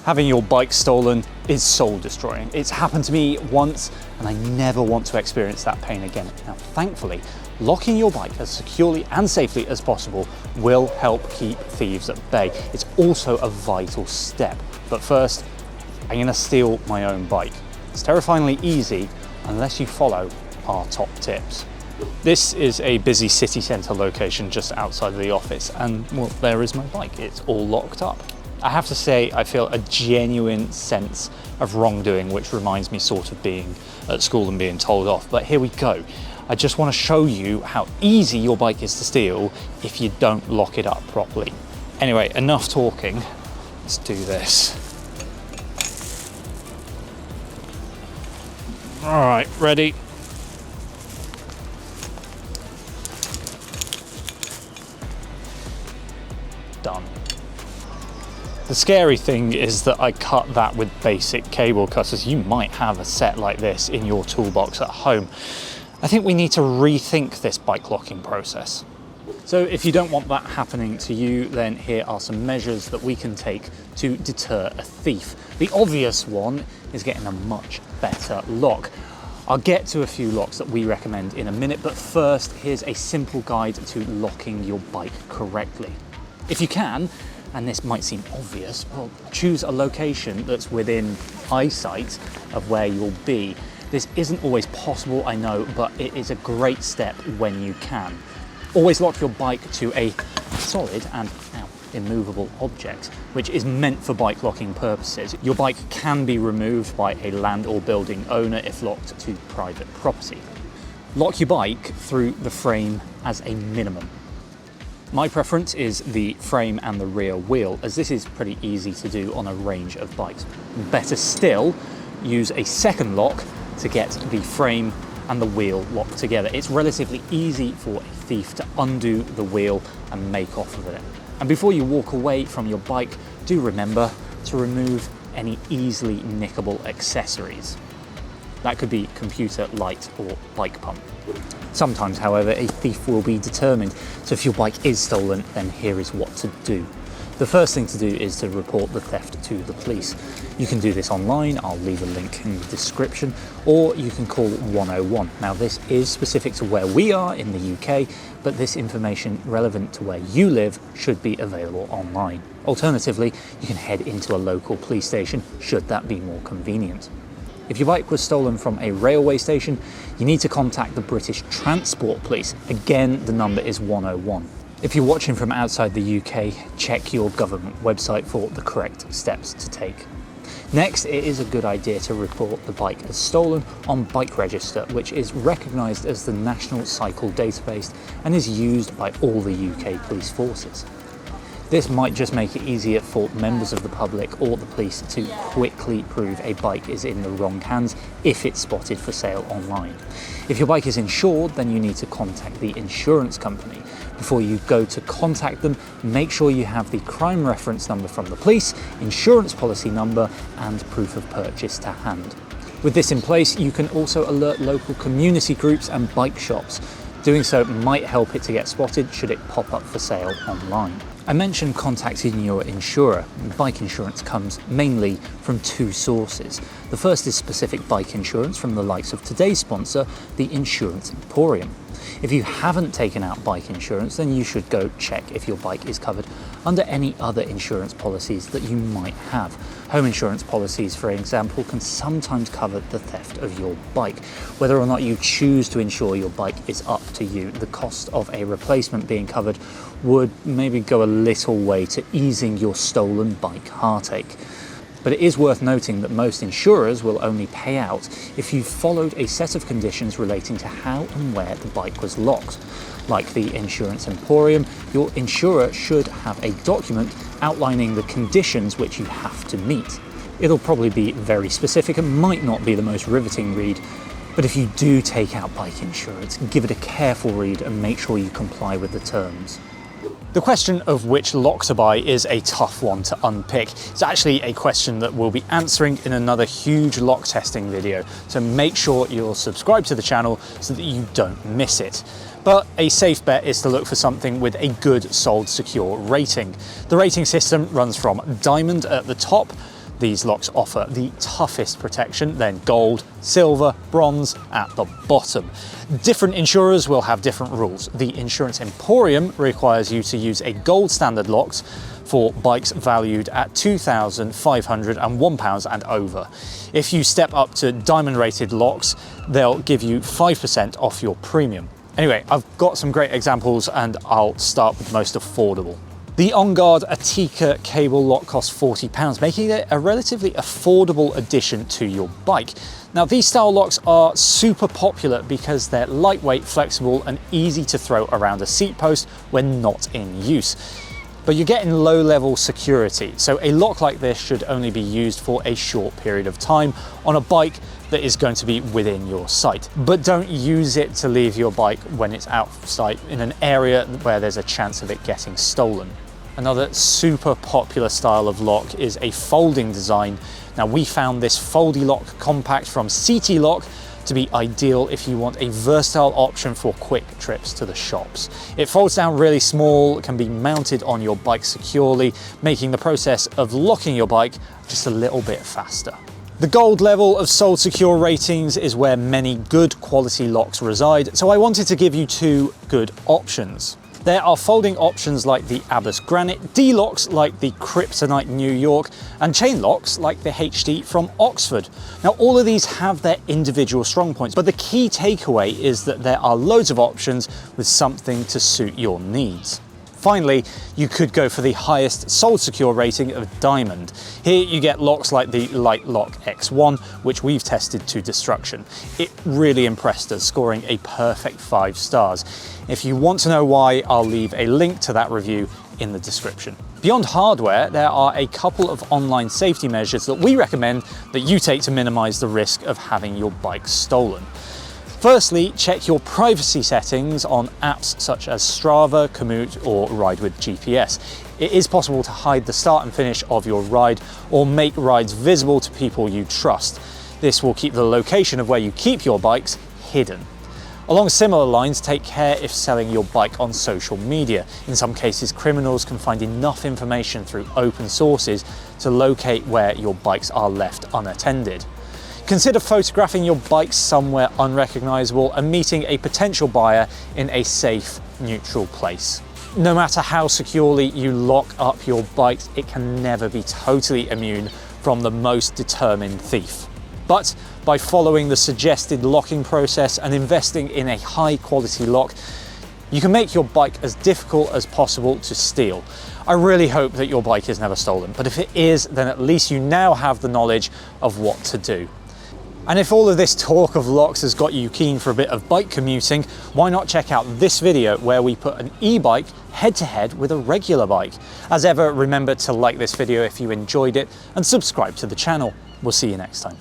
Having your bike stolen is soul destroying. It's happened to me once and I never want to experience that pain again. Now, thankfully, locking your bike as securely and safely as possible will help keep thieves at bay. It's also a vital step. But first, I'm gonna steal my own bike. It's terrifyingly easy unless you follow our top tips. This is a busy city centre location just outside of the office, and well, there is my bike. It's all locked up. I have to say, I feel a genuine sense of wrongdoing, which reminds me sort of being at school and being told off. But here we go. I just want to show you how easy your bike is to steal if you don't lock it up properly. Anyway, enough talking. Let's do this. All right, ready? Done. The scary thing is that I cut that with basic cable cutters. You might have a set like this in your toolbox at home. I think we need to rethink this bike locking process. So if you don't want that happening to you, then here are some measures that we can take to deter a thief. The obvious one is getting a much better lock. I'll get to a few locks that we recommend in a minute, but first, here's a simple guide to locking your bike correctly. If you can, and this might seem obvious, well, choose a location that's within eyesight of where you'll be. This isn't always possible, I know, but it is a great step when you can. Always lock your bike to a solid and immovable object, which is meant for bike locking purposes. Your bike can be removed by a land or building owner if locked to private property. Lock your bike through the frame as a minimum. My preference is the frame and the rear wheel, as this is pretty easy to do on a range of bikes. Better still, use a second lock to get the frame and the wheel locked together. It's relatively easy for a thief to undo the wheel and make off with it. And before you walk away from your bike, do remember to remove any easily nickable accessories. That could be computer, light, or bike pump. Sometimes, however, a thief will be determined. So if your bike is stolen, then here is what to do. The first thing to do is to report the theft to the police. You can do this online, I'll leave a link in the description, or you can call 101. Now this is specific to where we are in the UK, but this information relevant to where you live should be available online. Alternatively, you can head into a local police station should that be more convenient. If your bike was stolen from a railway station, you need to contact the British Transport Police. Again, the number is 101. If you're watching from outside the UK, check your government website for the correct steps to take. Next, it is a good idea to report the bike as stolen on BikeRadar, which is recognised as the National Cycle Database and is used by all the UK police forces. This might just make it easier for members of the public or the police to quickly prove a bike is in the wrong hands if it's spotted for sale online. If your bike is insured, then you need to contact the insurance company. Before you go to contact them, make sure you have the crime reference number from the police, insurance policy number, and proof of purchase to hand. With this in place, you can also alert local community groups and bike shops. Doing so might help it to get spotted should it pop up for sale online. I mentioned contacting your insurer. Bike insurance comes mainly from two sources. The first is specific bike insurance from the likes of today's sponsor, the Insurance Emporium. If you haven't taken out bike insurance, then you should go check if your bike is covered under any other insurance policies that you might have. Home insurance policies, for example, can sometimes cover the theft of your bike. Whether or not you choose to insure your bike is up to you. The cost of a replacement being covered would maybe go a little way to easing your stolen bike heartache. But it is worth noting that most insurers will only pay out if you've followed a set of conditions relating to how and where the bike was locked. Like the Insurance Emporium, your insurer should have a document outlining the conditions which you have to meet. It'll probably be very specific and might not be the most riveting read, but if you do take out bike insurance, give it a careful read and make sure you comply with the terms. The question of which lock to buy is a tough one to unpick. It's actually a question that we'll be answering in another huge lock testing video, so make sure you're subscribed to the channel so that you don't miss it. But a safe bet is to look for something with a good sold secure rating. The rating system runs from Diamond at the top These locks offer the toughest protection, then gold, silver, bronze at the bottom. Different insurers will have different rules. The Insurance Emporium requires you to use a gold standard locks for bikes valued at £2,501 and over. If you step up to diamond rated locks, they'll give you 5% off your premium. Anyway, I've got some great examples and I'll start with the most affordable. The On Guard Atika cable lock costs £40, making it a relatively affordable addition to your bike. Now, these style locks are super popular because they're lightweight, flexible, and easy to throw around a seat post when not in use. But you're getting low-level security, so a lock like this should only be used for a short period of time on a bike that is going to be within your sight. But don't use it to leave your bike when it's out of sight in an area where there's a chance of it getting stolen. Another super popular style of lock is a folding design. Now, we found this Foldy Lock Compact from CT Lock to be ideal if you want a versatile option for quick trips to the shops. It folds down really small, can be mounted on your bike securely, making the process of locking your bike just a little bit faster. The gold level of Sold Secure ratings is where many good quality locks reside, so I wanted to give you two good options. There are folding options like the Abbas Granite, D-locks like the Kryptonite New York, and chain locks like the HD from Oxford. Now, all of these have their individual strong points, but the key takeaway is that there are loads of options with something to suit your needs. Finally, you could go for the highest Sold Secure rating of Diamond. Here you get locks like the Light Lock X1, which we've tested to destruction. It really impressed us, scoring a perfect 5 stars. If you want to know why, I'll leave a link to that review in the description. Beyond hardware, there are a couple of online safety measures that we recommend that you take to minimize the risk of having your bike stolen. Firstly, check your privacy settings on apps such as Strava, Komoot, or Ride with GPS. It is possible to hide the start and finish of your ride or make rides visible to people you trust. This will keep the location of where you keep your bikes hidden. Along similar lines, take care if selling your bike on social media. In some cases, criminals can find enough information through open sources to locate where your bikes are left unattended. Consider photographing your bike somewhere unrecognizable and meeting a potential buyer in a safe, neutral place. No matter how securely you lock up your bike, it can never be totally immune from the most determined thief. But by following the suggested locking process and investing in a high quality lock, you can make your bike as difficult as possible to steal. I really hope that your bike is never stolen, but if it is, then at least you now have the knowledge of what to do. And if all of this talk of locks has got you keen for a bit of bike commuting, why not check out this video where we put an e-bike head-to-head with a regular bike. As ever, remember to like this video if you enjoyed it and subscribe to the channel. We'll see you next time.